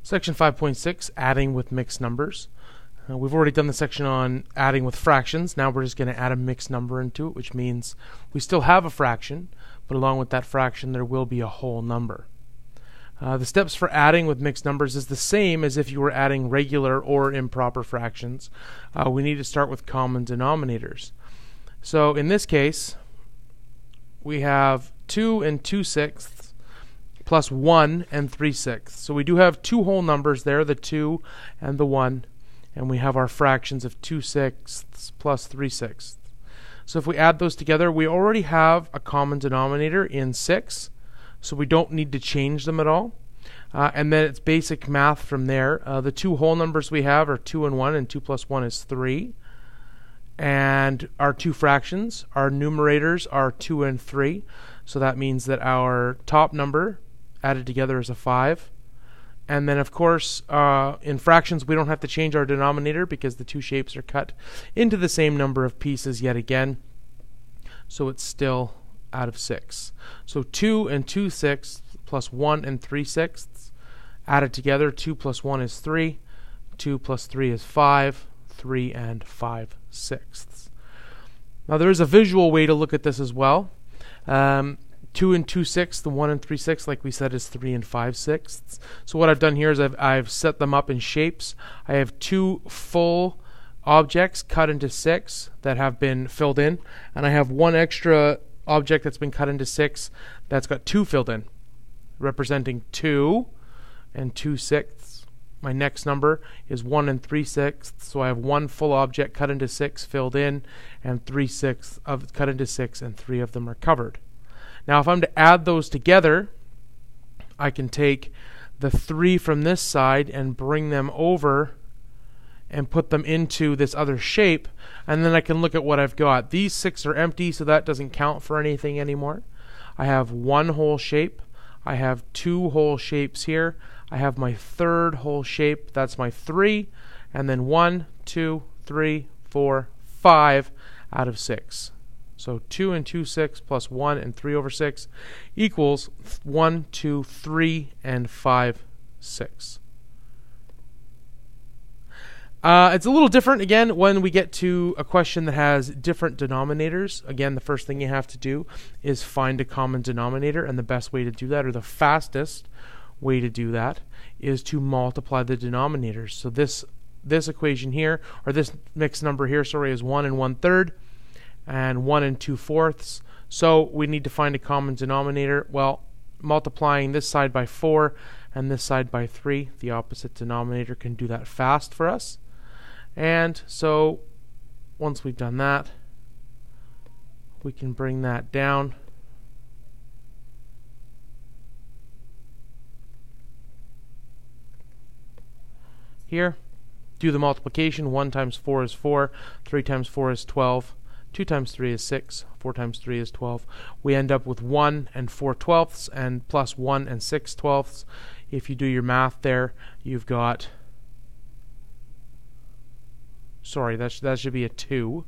Section 5.6, adding with mixed numbers. We've already done the section on adding with fractions. Now we're just going to add a mixed number into it, which means we still have a fraction, but along with that fraction there will be a whole number. The steps for adding with mixed numbers is the same as if you were adding regular or improper fractions. We need to start with common denominators. So in this case, we have 2 and 2/6 plus 1 and 3/6. So we do have two whole numbers there, the 2 and the 1, and we have our fractions of 2/6 plus 3/6. So if we add those together, we already have a common denominator in 6, so we don't need to change them at all. And then it's basic math from there. The two whole numbers we have are 2 and 1, and 2 plus 1 is 3. And our two fractions, our numerators are 2 and 3, so that means that our top number added together is a 5. And then of course in fractions we don't have to change our denominator because the two shapes are cut into the same number of pieces yet again, so it's still out of 6. So 2 and 2/6 plus 1 and 3/6 added together, 2 plus 1 is 3, 2 plus 3 is 5, 3 and 5/6. Now there is a visual way to look at this as well. 2 and 2/6, the 1 and 3/6, like we said, is 3 and 5/6. So what I've done here is I've set them up in shapes. I have two full objects cut into 6 that have been filled in, and I have one extra object that's been cut into 6 that's got 2 filled in, representing 2 and 2/6. My next number is 1 and 3/6, so I have one full object cut into 6 filled in, and 3/6 of cut into 6, and 3 of them are covered. Now if I'm to add those together, I can take the 3 from this side and bring them over and put them into this other shape, and then I can look at what I've got. These 6 are empty, so that doesn't count for anything anymore. I have one whole shape, I have two whole shapes here, I have my third whole shape, that's my 3, and then 1, 2, 3, 4, 5 out of 6. So 2 and 2/6 plus 1 and 3/6 equals 1, 2, 3, and 5/6. It's a little different again when we get to a question that has different denominators. Again, the first thing you have to do is find a common denominator, and the best way to do that, or the fastest way to do that, is to multiply the denominators. So this equation here, or this mixed number here, sorry, is 1 and 1/3 and 1 and 2/4. So we need to find a common denominator. Well, multiplying this side by 4 and this side by 3, the opposite denominator can do that fast for us. And so once we've done that, we can bring that down. Here, do the multiplication. 1 times 4 is 4, 3 times 4 is 12, 2 times 3 is 6, 4 times 3 is 12. We end up with 1 and 4/12 and plus 1 and 6/12. If you do your math there, you've got, sorry, that should be a 2.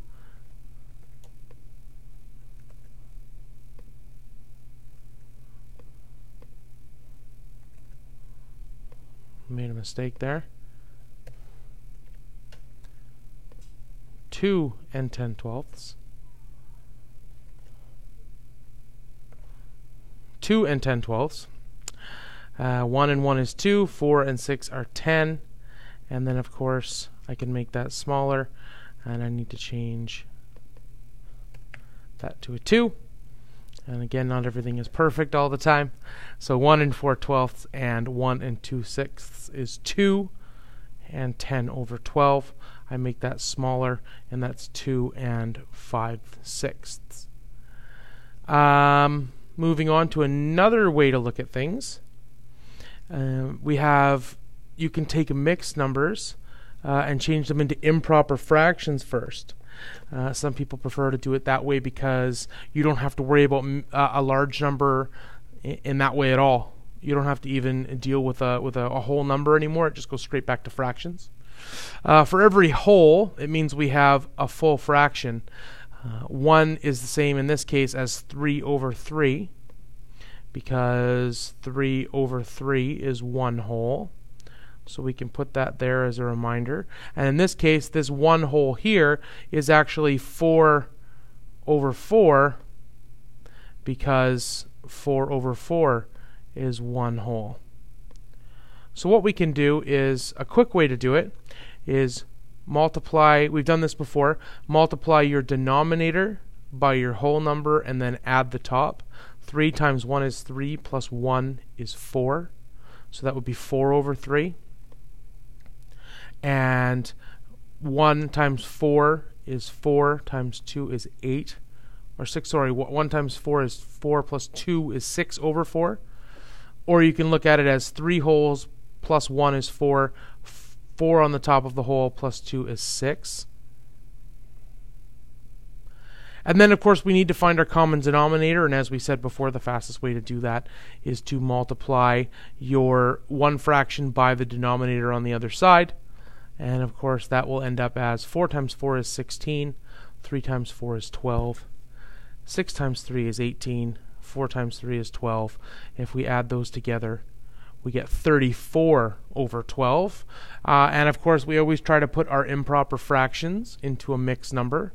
Made a mistake there. 2 and 10/12. 2 and 10/12. 1 and 1 is 2, 4 and 6 are 10, and then of course I can make that smaller, and I need to change that to a 2. And again, not everything is perfect all the time. So 1 and 4/12 and 1 and 2/6 is 2, and 10/12. I make that smaller, and that's 2 and 5/6. Moving on to another way to look at things. You can take mixed numbers and change them into improper fractions first. Some people prefer to do it that way because you don't have to worry about a large number in that way at all. You don't have to even deal with a whole number anymore. It just goes straight back to fractions. For every whole, it means we have a full fraction. 1 is the same in this case as 3/3, because 3/3 is one whole. So we can put that there as a reminder. And in this case, this one whole here is actually 4 over 4 because 4 over 4 is one whole. So what we can do is, a quick way to do it is multiply, we've done this before, multiply your denominator by your whole number and then add the top. 3 times 1 is 3 plus 1 is 4. So that would be 4 over 3. And 1 times 4 is 4 times 2 is 8. Or 6, sorry, 1 times 4 is 4 plus 2 is 6 over 4. Or you can look at it as 3 wholes plus 1 is 4. 4 on the top of the whole plus 2 is 6. And then, of course, we need to find our common denominator. And as we said before, the fastest way to do that is to multiply your one fraction by the denominator on the other side. And, of course, that will end up as 4 times 4 is 16. 3 times 4 is 12. 6 times 3 is 18. 4 times 3 is 12. If we add those together, we get 34 over 12. And, of course, we always try to put our improper fractions into a mixed number,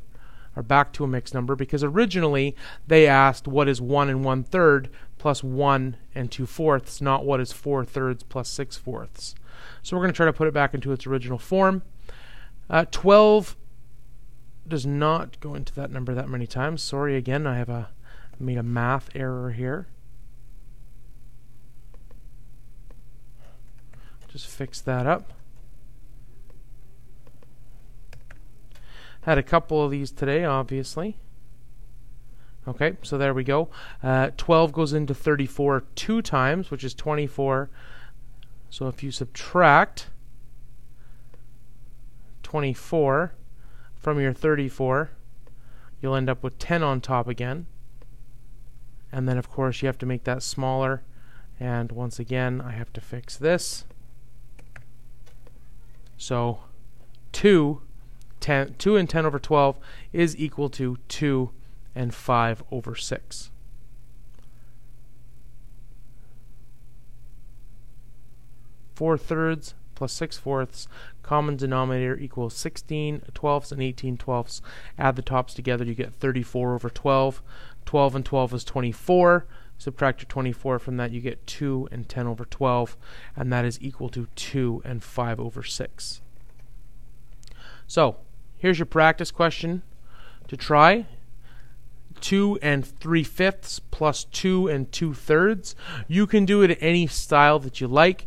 or back to a mixed number, because originally they asked what is 1 1/3 plus 1 2/4, not what is 4/3 plus 6/4. So we're going to try to put it back into its original form. 12 does not go into that number that many times. Sorry again, I have made a math error here. Just fix that up. Had a couple of these today, obviously. Okay, so there we go. 12 goes into 34 2 times, which is 24. So if you subtract 24 from your 34, you'll end up with 10 on top again. And then, of course, you have to make that smaller. And once again, I have to fix this. So 2 and 10 over 12 is equal to 2 and 5 over 6. Four thirds plus 6/4, common denominator equals 16 twelfths and 18 twelfths. Add the tops together, you get 34 over 12. 12 and 12 is 24. Subtract your 24 from that, you get 2 and 10 over 12, and that is equal to 2 and 5 over 6. So, here's your practice question to try. 2 3/5 plus 2 2/3. You can do it any style that you like.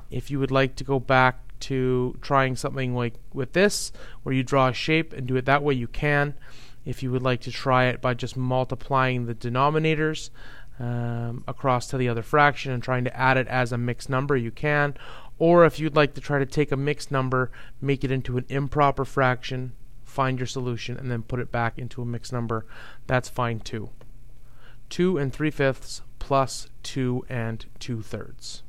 If you would like to go back to trying something like with this, where you draw a shape and do it that way, you can. If you would like to try it by just multiplying the denominators across to the other fraction and trying to add it as a mixed number, you can. Or if you'd like to try to take a mixed number, make it into an improper fraction, find your solution, and then put it back into a mixed number, that's fine too. 2 3/5 plus 2 2/3.